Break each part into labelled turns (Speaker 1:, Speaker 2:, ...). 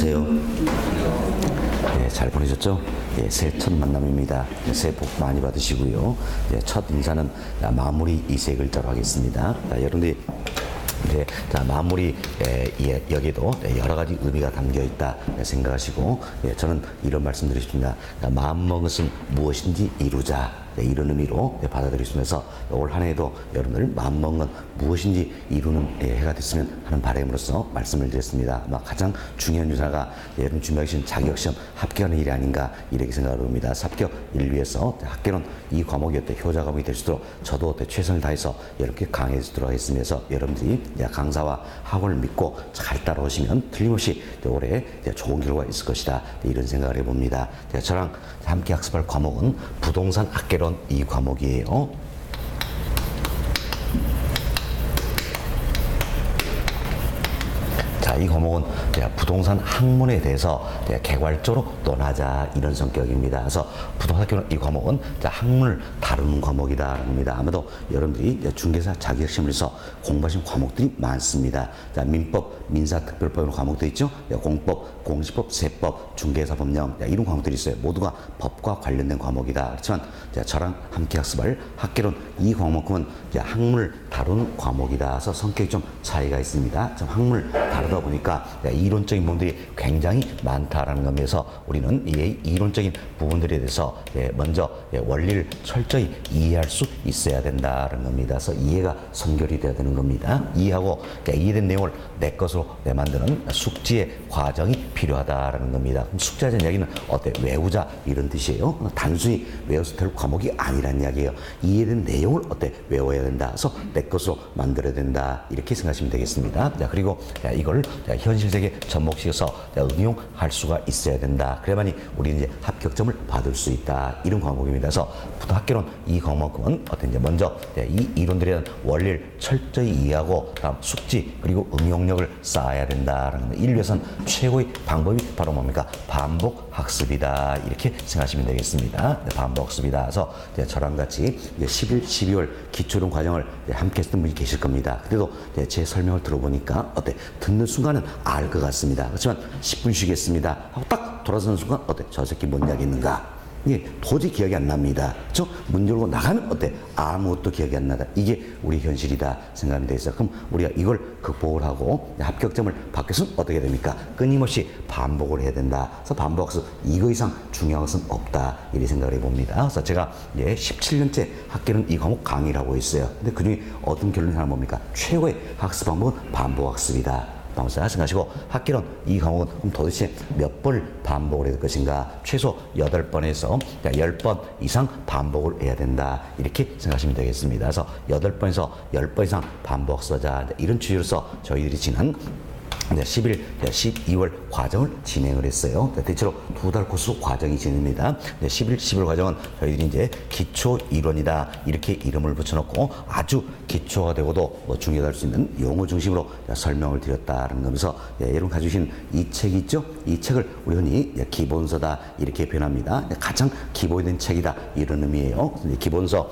Speaker 1: 안녕하세요. 잘 보내셨죠? 새해 첫 만남입니다. 새해 복 많이 받으시고요. 첫 인사는 마무리 이 세 글자로 하겠습니다. 여러분들이 마무리 여기도 여러 가지 의미가 담겨 있다 생각하시고, 저는 이런 말씀 드리겠습니다. 마음먹은 무엇인지 이루자. 이런 의미로 받아들이시면서 올 한 해에도 여러분들 마음먹은 무엇인지 이루는 해가 됐으면 하는 바람으로서 말씀을 드렸습니다. 가장 중요한 유사가 여러분 준비하신 자격시험 합격하는 일이 아닌가 이렇게 생각을 합니다. 합격 일 위해서 학교는 이 과목이 효자 과목이 될 수 있도록 저도 최선을 다해서 이렇게 강해지도록 하겠습니다. 여러분들이 강사와 학원을 믿고 잘 따라오시면 틀림없이 올해 좋은 결과가 있을 것이다 이런 생각을 해봅니다. 저랑 함께 학습할 과목은 부동산 학개론 이 과목이에요. 이 과목은 부동산 학문에 대해서 개괄적으로 논하자 이런 성격입니다. 그래서 부동산 이 과목은 학문을 다루는 과목이다 합니다. 아마도 여러분들이 중개사 자격시험에서 공부하신 과목들이 많습니다. 민법, 민사특별법 이런 과목도 있죠. 공법, 공시법, 세법, 중개사법령 이런 과목들이 있어요. 모두가 법과 관련된 과목이다. 그렇지만 저랑 함께 학습할 학개론 이 과목은 학문을 다루는 과목이다. 그래서 성격이 좀 차이가 있습니다. 학문을 다루다 보니까 이론적인 부분들이 굉장히 많다라는 점에서 우리는 이 이론적인 부분들에 대해서 먼저 원리를 철저히 이해할 수 있어야 된다는 겁니다. 그래서 이해가 선결이 되어야 되는 겁니다. 이해하고 이해된 내용을 내 것으로 만드는 숙지의 과정이 필요하다라는 겁니다. 그럼 숙지하자는 이야기는 외우자 이런 뜻이에요. 단순히 외워서 될 과목이 아니란 이야기예요. 이해된 내용을 외워야 된다. 그래서 내 것으로 만들어야 된다. 이렇게 생각하시면 되겠습니다. 그리고 이걸 현실 세계에 접목시켜서 응용할 수가 있어야 된다. 그래야만이 우리는 이제 합격점을 받을 수 있다. 이런 과목입니다. 그래서 학교는 이 과목은 먼저 이 이론들에 대한 원리를 철저히 이해하고 다음 숙지 그리고 응용력을 쌓아야 된다라는 인류에선 최고의 방법이 바로 뭡니까? 반복 학습이다. 이렇게 생각하시면 되겠습니다. 반복 학습이다. 그래서 저랑 같이 11, 12월 기초론 과정을 함께 했던 분이 계실 겁니다. 그래도 제 설명을 들어보니까 듣는 순간은 알 것 같습니다. 그렇지만 10분 쉬겠습니다 하고 딱 돌아서는 순간 저 새끼 뭔 이야기 했는가? 도저히 기억이 안 납니다. 문 열고 나가면 아무것도 기억이 안 나다. 이게 우리 현실이다 생각하면 되겠어요. 그럼 우리가 이걸 극복을 하고 합격점을 받기 위해서는 어떻게 됩니까? 끊임없이 반복을 해야 된다. 그래서 반복해서 이거 이상 중요한 것은 없다. 이렇게 생각을 해봅니다. 그래서 제가 17년째 학교는 이 과목 강의를 하고 있어요. 근데 그중에 어떤 결론이 하나 뭡니까? 최고의 학습 방법은 반복 학습이다. 생각하시고 학기론 이 과목은 그럼 도대체 몇 번을 반복을 해야 될 것인가? 최소 8번에서 10번 이상 반복을 해야 된다. 이렇게 생각하시면 되겠습니다. 그래서 8번에서 10번 이상 반복하자 이런 취지로서 저희들이 지난 11, 12월 과정을 진행을 했어요. 대체로 2달 코스 과정이 진행됩니다. 11, 12월 과정은 저희들이 이제 기초 이론이다 이렇게 이름을 붙여놓고 아주 기초가 되고도 중요할 수 있는 용어 중심으로 설명을 드렸다는 거면서 여러분 가지신 이 책 있죠? 이 책을 우리 흔히 기본서다 이렇게 표현합니다. 가장 기본이 된 책이다 이런 의미예요. 기본서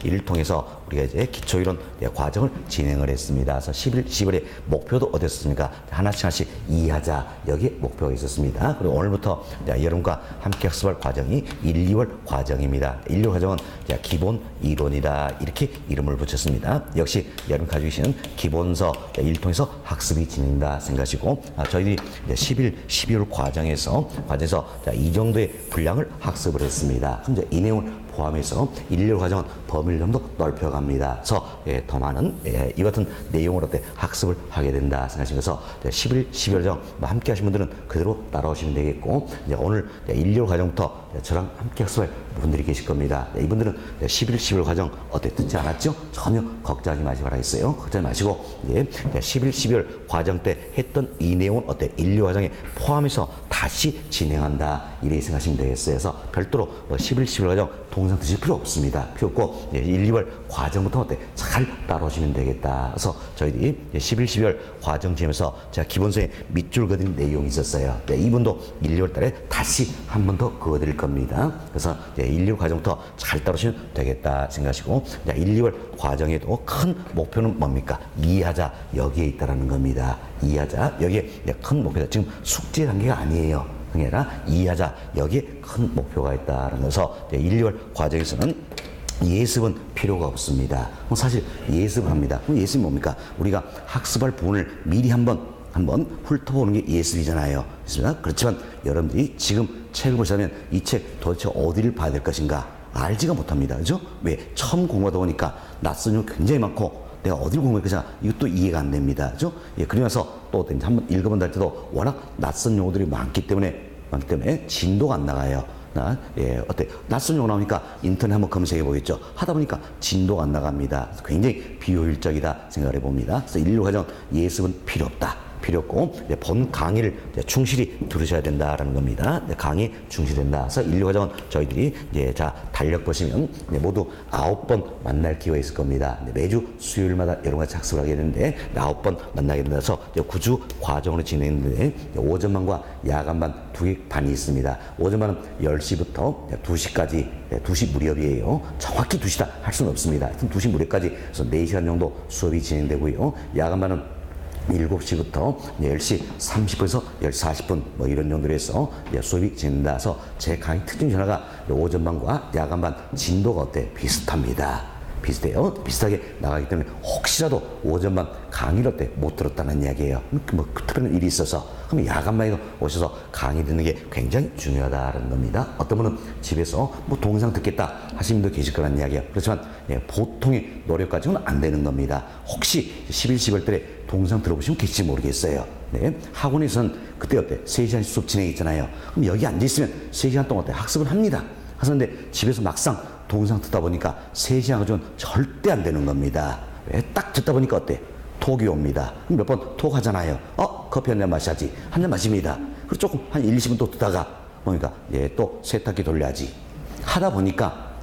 Speaker 1: 이를 통해서 우리가 이제 기초 이론 과정을 진행을 했습니다. 그래서 11, 12월에 목표도 어땠습니까? 하나씩 이해하자 여기에 목표가 있었습니다. 그리고 오늘부터 여러분과 함께 학습할 과정이 1, 2월 과정입니다. 1, 2월 과정은 기본 이론이다 이렇게 이름을 붙였습니다. 역시 여러분 가지고 계시는 기본서 일 통해서 학습이 진행된다 생각하시고 저희들이 11, 12월 과정에서 이 정도의 분량을 학습을 했습니다. 그럼 이 내용을 포함해서 1, 2월 과정은 범위를 좀 더 넓혀갑니다. 그래서 더 많은 이 같은 내용으로 학습을 하게 된다 생각하시면서 11, 12월 과정 함께 하신 분들은 그대로 따라오시면 되겠고 오늘 1, 2월 과정부터 저랑 함께 학습할 분들이 계실 겁니다. 이분들은 11, 12월 과정 듣지 않았죠? 전혀 걱정하지 마시기 바라겠어요. 걱정하지 마시고 11, 12월 과정 때 했던 이 내용은 1, 2월 과정에 포함해서 다시 진행한다 이렇게 생각하시면 되겠어요. 그래서 별도로 11, 12월 과정 동영상 드실 필요 없습니다. 필요 없고 1, 2월 과정부터 잘 따라오시면 되겠다. 그래서 저희들이 11, 12월 과정 지면서 제가 기본서에 밑줄 그린 내용이 있었어요. 이분도 1, 2월 달에 다시 한 번 더 그어드릴 겁니다. 그래서 이제 1, 2월 과정부터 잘 따르시면 되겠다 생각하시고, 1, 2월 과정에도 큰 목표는 뭡니까? 이해하자 여기에 있다라는 겁니다. 이해하자 여기에 큰 목표다. 지금 숙제 단계가 아니에요. 그게 아니라 이해하자 여기에 큰 목표가 있다는 것서 1, 2월 과정에서는 예습은 필요가 없습니다. 사실 예습을 합니다. 그럼 예습이 뭡니까? 우리가 학습할 부분을 미리 한번 훑어보는 게 예습이잖아요. 그렇지만 여러분들이 지금 책을 보시면 이 책 도대체 어디를 봐야 될 것인가 알지가 못합니다. 그죠? 왜? 처음 공부하다 보니까 낯선 용어 굉장히 많고 내가 어디를 공부할 것이냐 이것도 이해가 안 됩니다. 그죠? 예, 그러면서 또 한번 읽어본다 할 때도 워낙 낯선 용어들이 많기 때문에 진도가 안 나가요. 어때? 낯선 용어 나오니까 인터넷 한번 검색해 보겠죠. 하다 보니까 진도가 안 나갑니다. 굉장히 비효율적이다 생각을 해봅니다. 그래서 1, 2월 과정 예습은 필요 없다. 필요 없고 본 강의를 충실히 들으셔야 된다라는 겁니다. 강의 충실된다. 그래서 1, 2월 과정은 저희들이 달력 보시면 모두 9번 만날 기회가 있을 겁니다. 매주 수요일마다 여러 가지 학습을 하게 되는데 9번 만나게 된다서 9주 과정으로 진행되는데 오전반과 야간반 두 개 반이 있습니다. 오전반은 10시부터 2시까지 2시 무렵이에요. 정확히 2시다 할 수는 없습니다. 하여튼 2시 무렵까지 그래서 4시간 정도 수업이 진행되고요. 야간반은 7시부터 10시 30분에서 10시 40분 뭐 이런 정도로 해서 수업이 진행돼서 제 강의 특징 전화가 오전반과 야간반 진도가 어때? 비슷합니다. 비슷해요. 비슷하게 나가기 때문에 혹시라도 오전반 강의를 어때? 못 들었다는 이야기예요. 뭐 특별한 일이 있어서 그럼 야간반에 오셔서 강의 듣는 게 굉장히 중요하다는 겁니다. 어떤 분은 집에서 뭐 동영상 듣겠다 하시는 분도 계실 거란 이야기예요. 그렇지만 보통의 노력 가지고는 안 되는 겁니다. 혹시 11, 12월 달에 동영상 들어보시면 계실지 모르겠어요. 학원에서는 그때 어때? 3시간 수업 진행했잖아요. 그럼 여기 앉아있으면 3시간 동안 어때? 학습을 합니다. 하는데 집에서 막상 동영상 듣다 보니까 3시간 가지고는 절대 안 되는 겁니다. 왜? 딱 듣다 보니까 어때? 톡이 옵니다. 몇 번 톡 하잖아요. 커피 한 잔 마셔야지. 한 잔 마십니다. 그리고 조금 한 1, 20분 또 듣다가 보니까 또 세탁기 돌려야지. 하다 보니까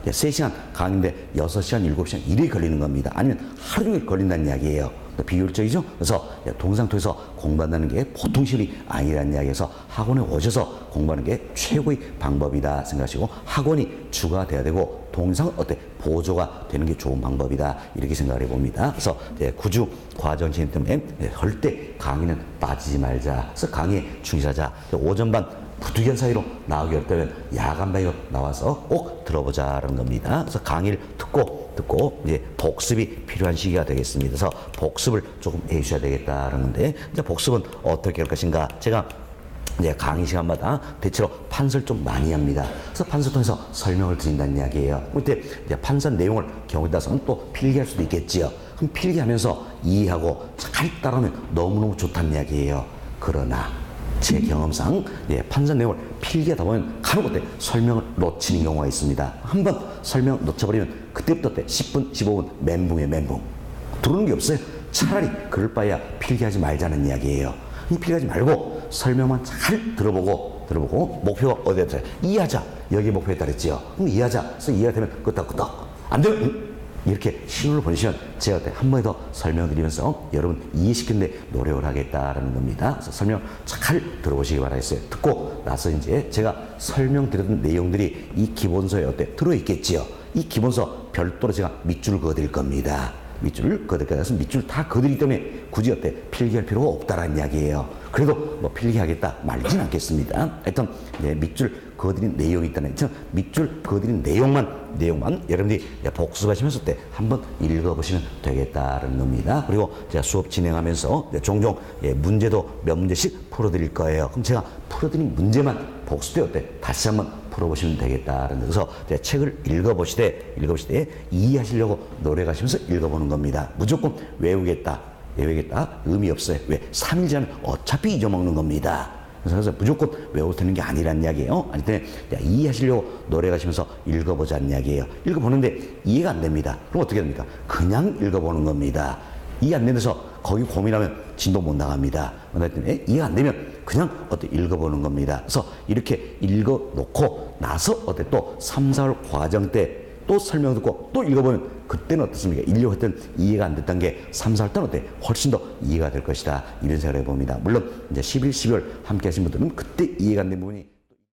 Speaker 1: 3시간 강의인데 6시간, 7시간 일이 걸리는 겁니다. 아니면 하루 종일 걸린다는 이야기예요. 비효율적이죠? 그래서 동영상 통해서 공부한다는 게 보통 시간이 아니라는 이야기에서 학원에 오셔서 공부하는 게 최고의 방법이다 생각하시고 학원이 주가 돼야 되고 동영상은 어때? 보조가 되는 게 좋은 방법이다 이렇게 생각을 해봅니다. 그래서 9주 과정 진행 때문에 절대 강의는 빠지지 말자. 그래서 강의에 충실하자. 오전반 부득이한 사이로 나오기 어렵다면 야간반으로 나와서 꼭 들어보자라는 겁니다. 그래서 강의를 듣고 이제 복습이 필요한 시기가 되겠습니다. 그래서 복습을 조금 해주셔야 되겠다라는 건데 이제 복습은 어떻게 할 것인가? 제가 이제 강의 시간마다 대체로 판서를 좀 많이 합니다. 그래서 판서 통해서 설명을 드린다는 이야기예요. 그때 이제 판서 내용을 경우에 따라서는 또 필기할 수도 있겠지요. 그럼 필기하면서 이해하고 잘 따라하면 너무너무 좋다는 이야기예요. 그러나 제 경험상 판서 내용을 필기하다 보면 간혹 어때? 설명을 놓치는 경우가 있습니다. 한번 설명 놓쳐버리면 그때부터 어때? 10분, 15분 멘붕이에요, 멘붕. 들어오는 게 없어요. 차라리 그럴 바에야 필기하지 말자는 이야기예요. 필기하지 말고 설명만 잘 들어보고 목표가 어디에 있어요? 이해하자. 여기 목표에 따랐지요. 그럼 이해하자. 그래서 이해가 되면 끄덕끄덕. 안 되면 이렇게 신호를 보내시면 제가 한 번 더 설명드리면서 여러분 이해시키는 데 노력을 하겠다라는 겁니다. 그래서 설명 잘 들어보시기 바라겠어요. 듣고 나서 이제 제가 설명드렸던 내용들이 이 기본서에 어때? 들어있겠지요. 이 기본서 별도로 제가 밑줄을 그어드릴 겁니다. 밑줄을 그어드릴 거라서 밑줄 다 그어드리기 때문에 굳이 어때? 필기할 필요가 없다라는 이야기예요. 그래도 뭐 필기하겠다 말진 않겠습니다. 하여튼 밑줄 그어드린 내용이 있다는 밑줄 그어드린 내용만 여러분들이 복습하시면서 때 한번 읽어보시면 되겠다는 겁니다. 그리고 제가 수업 진행하면서 종종 문제도 몇 문제씩 풀어드릴 거예요. 그럼 제가 풀어드린 문제만 복습돼 어때? 다시 한번 풀어보시면 되겠다는 그래서 책을 읽어보시되 이해하시려고 노력하시면서 읽어보는 겁니다. 무조건 외우겠다 의미 없어요. 왜? 3일 전에 어차피 잊어먹는 겁니다. 그래서 무조건 외워도 되는 게 아니란 이야기예요. 아니 때문에 이해하시려고 노력하시면서 읽어보자는 이야기예요. 읽어보는데 이해가 안 됩니다. 그럼 어떻게 됩니까? 그냥 읽어보는 겁니다. 이해 안 되면서 거기 고민하면 진도 못 나갑니다. 때문에 이해가 안 되면 그냥 읽어보는 겁니다. 그래서 이렇게 읽어놓고 나서 또 3, 4월 과정 때 또 설명 듣고 또 읽어보면 그때는 어떻습니까? 1, 2월 때는 이해가 안 됐던 게 3, 4월 때는 어때? 훨씬 더 이해가 될 것이다. 이런 생각을 해봅니다. 물론 이제 11, 12월 함께 하신 분들은 그때 이해가 안 된 부분이